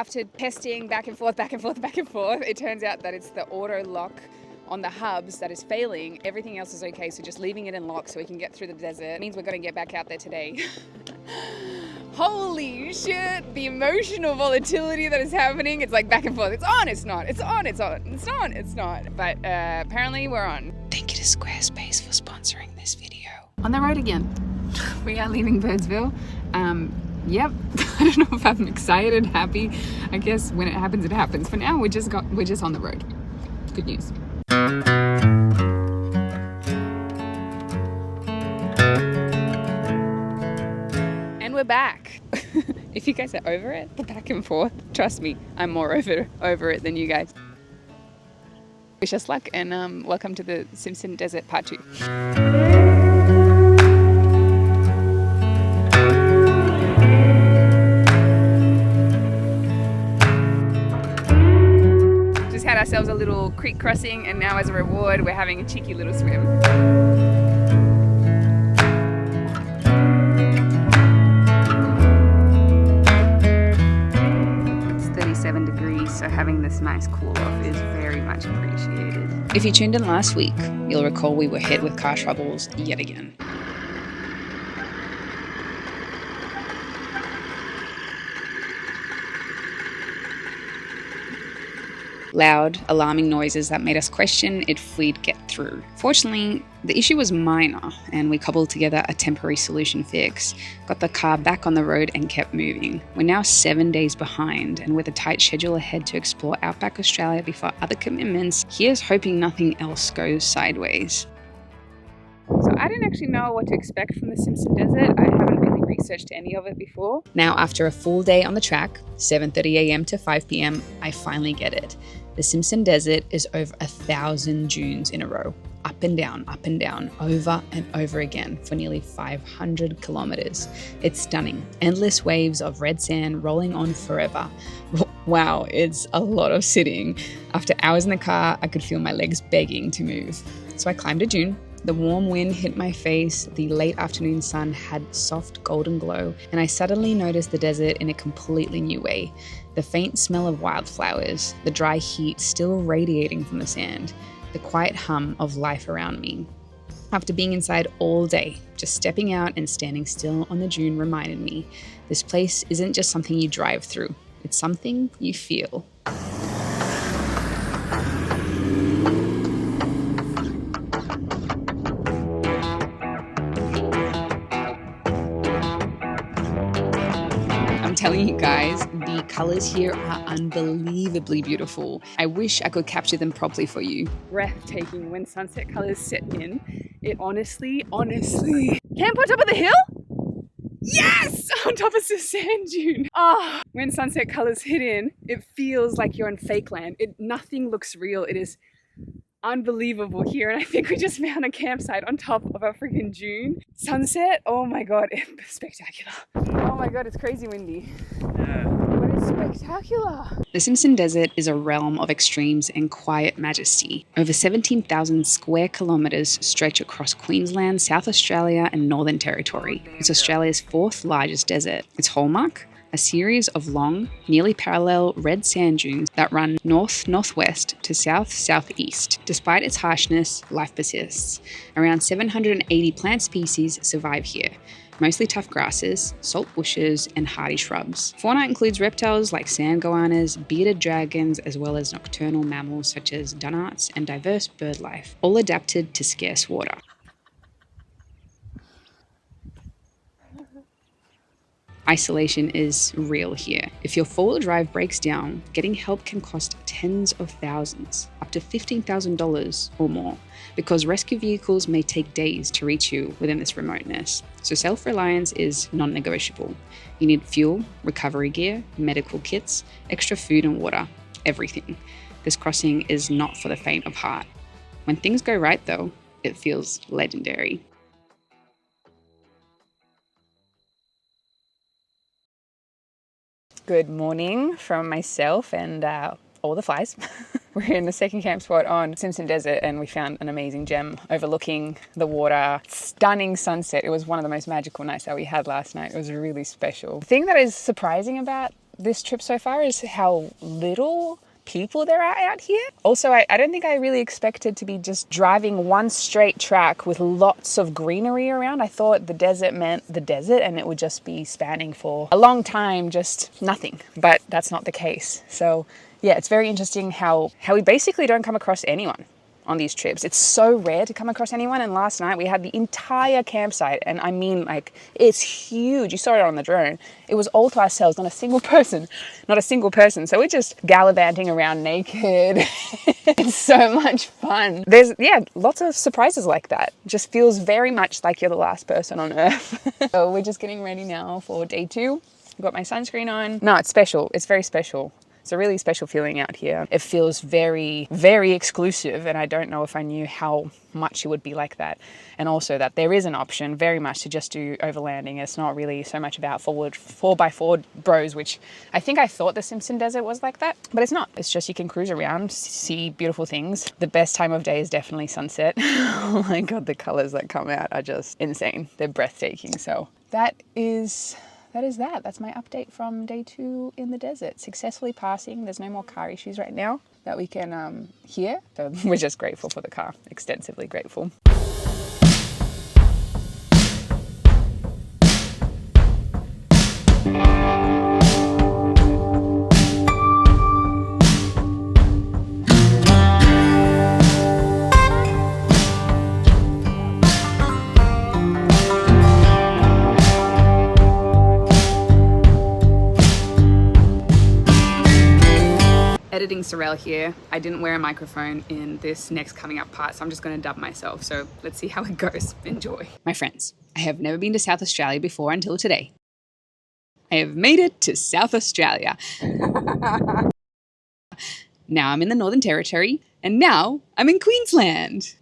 after testing back and forth, it turns out that it's the auto lock on the hubs that is failing. Everything else is okay, so just leaving it in lock so we can get through the desert. It means we're gonna get back out there today. Holy shit, the emotional volatility that is happening. It's like back and forth. It's on, it's not, it's on, it's on, it's on, it's not. But apparently we're on. Thank you to Squarespace for sponsoring this video. On the road again. We are leaving Birdsville. Yep, I don't know if I'm excited, happy. I guess when it happens, it happens. For now, we're just on the road. Good news. And we're back. If you guys are over it, the back and forth, trust me, I'm more over it than you guys. Wish us luck, and welcome to the Simpson Desert Part 2. Just had ourselves a little creek crossing, and now as a reward we're having a cheeky little swim. It's 37 degrees, so having this nice cool off is very much appreciated. If you tuned in last week, you'll recall we were hit with car troubles yet again. Loud, alarming noises that made us question if we'd get through. Fortunately, the issue was minor, and we cobbled together a temporary solution fix, got the car back on the road and kept moving. We're now 7 days behind, and with a tight schedule ahead to explore Outback Australia before other commitments, here's hoping nothing else goes sideways. So I didn't actually know what to expect from the Simpson Desert. I haven't really researched any of it before. Now, after a full day on the track, 7:30 a.m. to 5 p.m, I finally get it. The Simpson Desert is over 1,000 dunes in a row, up and down, over and over again for nearly 500 kilometers. It's stunning. Endless waves of red sand rolling on forever. Wow, it's a lot of sitting. After hours in the car, I could feel my legs begging to move. So I climbed a dune. The warm wind hit my face, the late afternoon sun had soft golden glow, and I suddenly noticed the desert in a completely new way. The faint smell of wildflowers, the dry heat still radiating from the sand, the quiet hum of life around me. After being inside all day, just stepping out and standing still on the dune reminded me, this place isn't just something you drive through, it's something you feel. I'm telling you guys, the colors here are unbelievably beautiful. I wish I could capture them properly for you. Breathtaking when sunset colors set in. It honestly, camp on top of the hill? Yes! On top of the sand dune. Ah, when sunset colors hit in, it feels like you're in fake land. Nothing looks real. It is unbelievable here, and I think we just found a campsite on top of a freaking dune. Sunset, oh my god, it's spectacular. Oh my god, it's crazy windy. Yeah. But it's spectacular. The Simpson Desert is a realm of extremes and quiet majesty. Over 17,000 square kilometres stretch across Queensland, South Australia and Northern Territory. It's Australia's fourth largest desert. Its hallmark? A series of long, nearly parallel red sand dunes that run north-northwest to south-southeast. Despite its harshness, life persists. Around 780 plant species survive here, mostly tough grasses, salt bushes, and hardy shrubs. Fauna includes reptiles like sand goannas, bearded dragons, as well as nocturnal mammals such as dunnarts and diverse bird life, all adapted to scarce water. Isolation is real here. If your four-wheel drive breaks down, getting help can cost tens of thousands, up to $15,000 or more, because rescue vehicles may take days to reach you within this remoteness. So self-reliance is non-negotiable. You need fuel, recovery gear, medical kits, extra food and water, everything. This crossing is not for the faint of heart. When things go right though, it feels legendary. Good morning from myself and all the flies. We're in the second camp spot on Simpson Desert and we found an amazing gem overlooking the water. Stunning sunset. It was one of the most magical nights that we had last night. It was really special. The thing that is surprising about this trip so far is how little people there are out here. Also, I don't think I really expected to be just driving one straight track with lots of greenery around. I thought the desert meant the desert and it would just be spanning for a long time, just nothing. But that's not the case. So yeah, it's very interesting how we basically don't come across anyone on these trips. It's so rare to come across anyone. And last night we had the entire campsite, and I mean, like, it's huge. You saw it on the drone. It was all to ourselves, not a single person. So we're just gallivanting around naked. It's so much fun. There's, yeah, lots of surprises like that. Just feels very much like you're the last person on earth. So we're just getting ready now for day 2. I've got my sunscreen on. No, it's special. It's very special. It's a really special feeling out here. It feels very, very exclusive, and I don't know if I knew how much it would be like that. And also that there is an option very much to just do overlanding. It's not really so much about 4x4 bros, which I think I thought the Simpson Desert was like that, but it's not. It's just you can cruise around, see beautiful things. The best time of day is definitely sunset. Oh my God, the colors that come out are just insane. They're breathtaking. So that is that. That's my update from day 2 in the desert. Successfully passing. There's no more car issues right now that we can hear. So we're just grateful for the car. Extensively grateful. Editing Sorrel here. I didn't wear a microphone in this next coming up part, so I'm just going to dub myself. So let's see how it goes. Enjoy. My friends, I have never been to South Australia before until today. I have made it to South Australia. Now I'm in the Northern Territory, and now I'm in Queensland.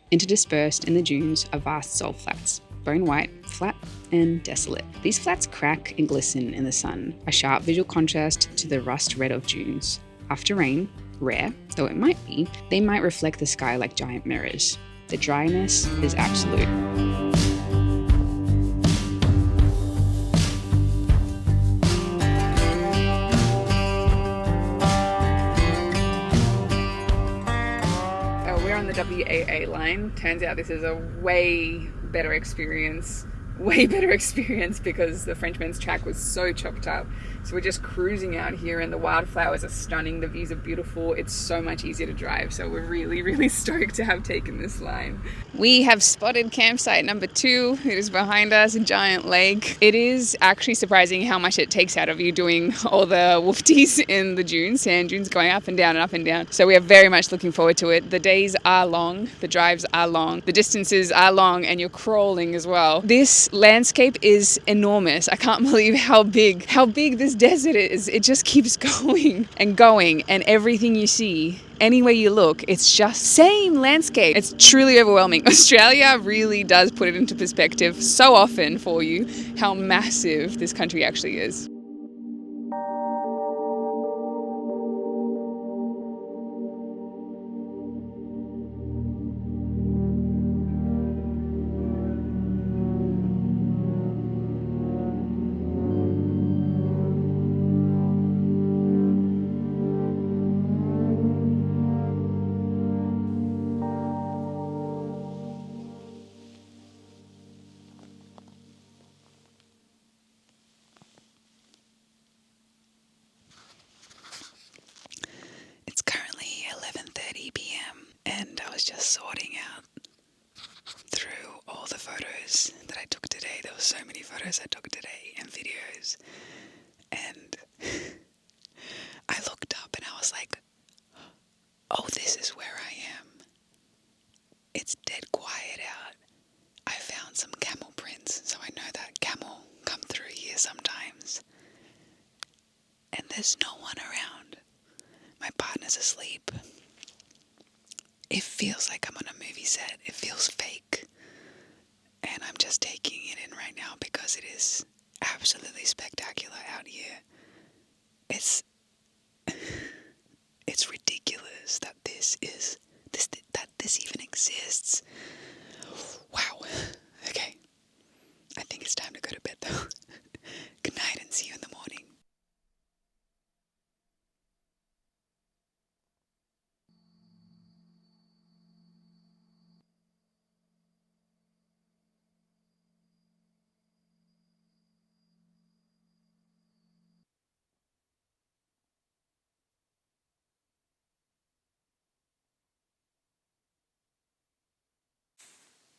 Interdispersed in the dunes are vast salt flats, bone white, flat and desolate. These flats crack and glisten in the sun, a sharp visual contrast to the rust red of dunes. After rain, rare though it might be, they might reflect the sky like giant mirrors. The dryness is absolute. We're on the WAA line. Turns out this is a way better experience because the Frenchman's Track was so chopped up. So we're just cruising out here and the wildflowers are stunning, the views are beautiful, it's so much easier to drive. So we're really, really stoked to have taken this line. We have spotted campsite number 2. It is behind us, a giant lake. It is actually surprising how much it takes out of you doing all the woofties in the dunes, sand dunes going up and down and up and down. So we are very much looking forward to it. The days are long, the drives are long, the distances are long, and you're crawling as well. This landscape is enormous. I can't believe how big this desert is. It just keeps going, and everything you see, anywhere you look, it's just same landscape. It's truly overwhelming. Australia really does put it into perspective so often for you how massive this country actually is. It's currently 11:30 p.m. and I was just sorting out through all the photos that I took today. There were so many photos I took today and videos, and I looked up and I was like, oh, this is where I am. It's dead quiet out. I found some camel prints, so I know that camel come through here sometimes. And there's no one around. My partner's asleep. It feels like I'm on a movie set. It feels fake. And I'm just taking it in right now because it is absolutely spectacular out here. It's ridiculous that this exists. Wow. Okay. I think it's time to go to bed though. Good night and see you in the morning.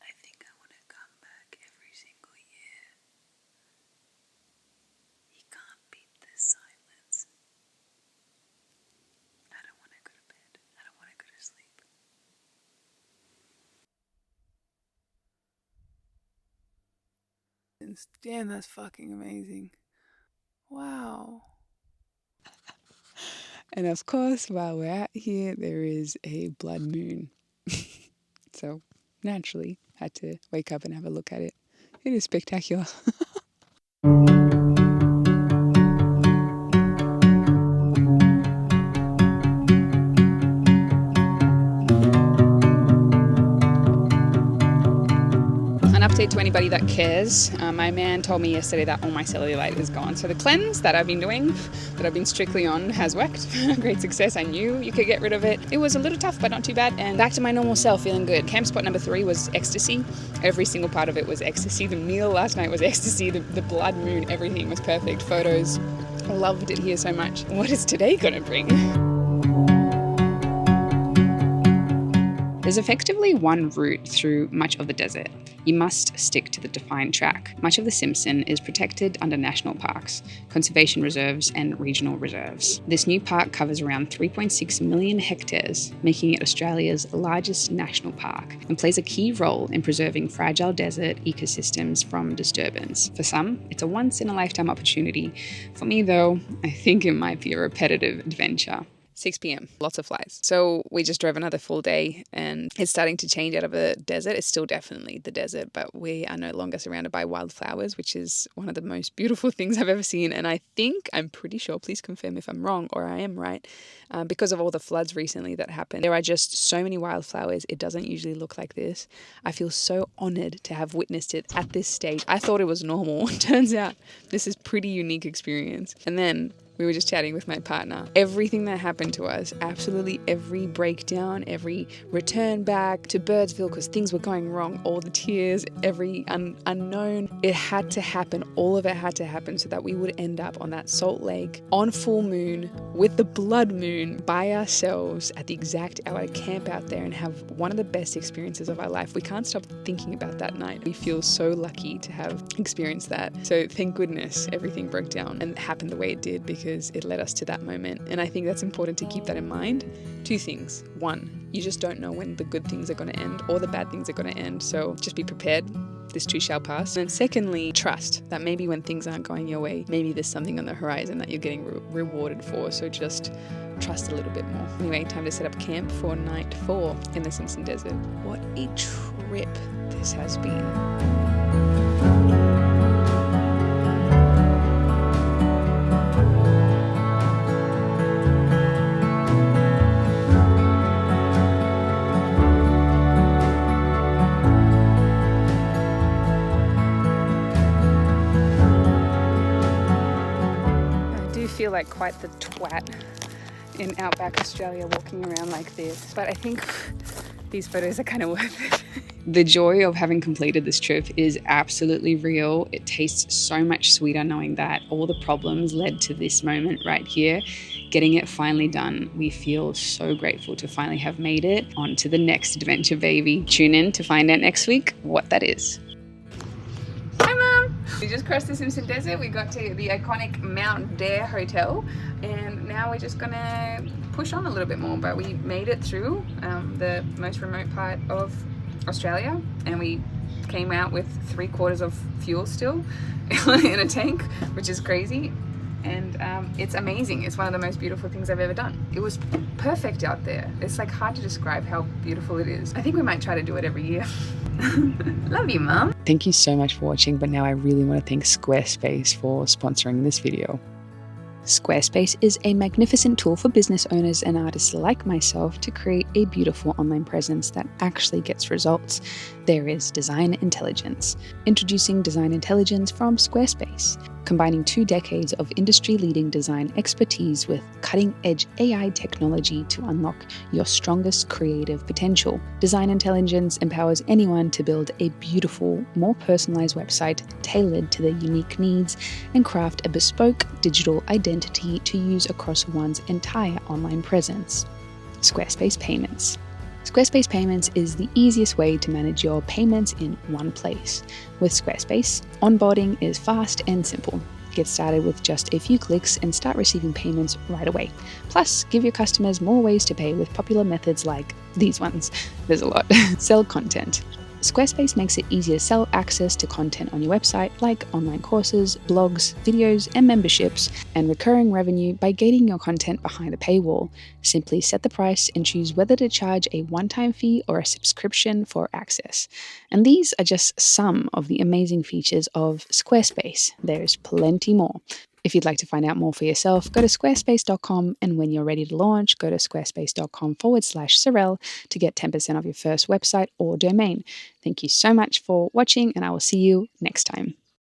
I think I want to come back every single year. You can't beat this silence. I don't want to go to bed. I don't want to go to sleep. Damn, that's fucking amazing. Wow. And of course, while we're out here, there is a blood moon. So naturally, had to wake up and have a look at it. It is spectacular. An update to anybody that cares. My man told me yesterday that all my cellulite is gone. So the cleanse that I've been doing, that I've been strictly on, has worked. Great success. I knew you could get rid of it. It was a little tough, but not too bad. And back to my normal self, feeling good. Camp spot number 3 was ecstasy. Every single part of it was ecstasy. The meal last night was ecstasy. The blood moon, everything was perfect. Photos. Loved it here so much. What is today gonna bring? There's effectively one route through much of the desert. You must stick to the defined track. Much of the Simpson is protected under national parks, conservation reserves, and regional reserves. This new park covers around 3.6 million hectares, making it Australia's largest national park, and plays a key role in preserving fragile desert ecosystems from disturbance. For some, it's a once-in-a-lifetime opportunity. For me, though, I think it might be a repetitive adventure. 6 p.m. Lots of flies. So we just drove another full day and it's starting to change out of a desert. It's still definitely the desert, but we are no longer surrounded by wildflowers, which is one of the most beautiful things I've ever seen. And I'm pretty sure, please confirm if I'm wrong or I am right, because of all the floods recently that happened. There are just so many wildflowers. It doesn't usually look like this. I feel so honored to have witnessed it at this stage. I thought it was normal. Turns out this is pretty unique experience. And then we were just chatting with my partner. Everything that happened to us, absolutely every breakdown, every return back to Birdsville because things were going wrong, all the tears, every unknown, it had to happen. All of it had to happen so that we would end up on that salt lake on full moon with the blood moon by ourselves at the exact hour to camp out there and have one of the best experiences of our life. We can't stop thinking about that night. We feel so lucky to have experienced that. So thank goodness everything broke down and happened the way it did because it led us to that moment. And I think that's important to keep that in mind. 2 things. 1, you just don't know when the good things are going to end or the bad things are going to end. So just be prepared. This too shall pass. And secondly, trust that maybe when things aren't going your way, maybe there's something on the horizon that you're getting rewarded for. So just trust a little bit more. Anyway, time to set up camp for night 4 in the Simpson Desert. What a trip this has been. Feel like quite the twat in Outback Australia walking around like this, but I think these photos are kind of worth it. The joy of having completed this trip is absolutely real. It tastes so much sweeter knowing that all the problems led to this moment right here. Getting it finally done, we feel so grateful to finally have made it. On to the next adventure, baby. Tune in to find out next week what that is. Hi, Mom! We just crossed the Simpson Desert. We got to the iconic Mount Dare Hotel, and now we're just gonna push on a little bit more. But we made it through the most remote part of Australia, and we came out with 3/4 of fuel still in a tank, which is crazy. And it's amazing. It's one of the most beautiful things I've ever done. It was perfect out there. It's like hard to describe how beautiful it is. I think we might try to do it every year. Love you, Mom. Thank you so much for watching, but now I really want to thank Squarespace for sponsoring this video. Squarespace is a magnificent tool for business owners and artists like myself to create a beautiful online presence that actually gets results. There is Design Intelligence. Introducing Design Intelligence from Squarespace, combining 2 decades of industry-leading design expertise with cutting-edge AI technology to unlock your strongest creative potential. Design Intelligence empowers anyone to build a beautiful, more personalized website tailored to their unique needs and craft a bespoke digital identity to use across one's entire online presence. Squarespace Payments. Squarespace Payments is the easiest way to manage your payments in one place. With Squarespace, onboarding is fast and simple. Get started with just a few clicks and start receiving payments right away. Plus, give your customers more ways to pay with popular methods like these ones. There's a lot. Sell content. Squarespace makes it easy to sell access to content on your website like online courses, blogs, videos, and memberships, and recurring revenue by gating your content behind a paywall. Simply set the price and choose whether to charge a one-time fee or a subscription for access. And these are just some of the amazing features of Squarespace. There's plenty more. If you'd like to find out more for yourself, go to squarespace.com, and when you're ready to launch, go to squarespace.com/Sorel to get 10% off your first website or domain. Thank you so much for watching, and I will see you next time.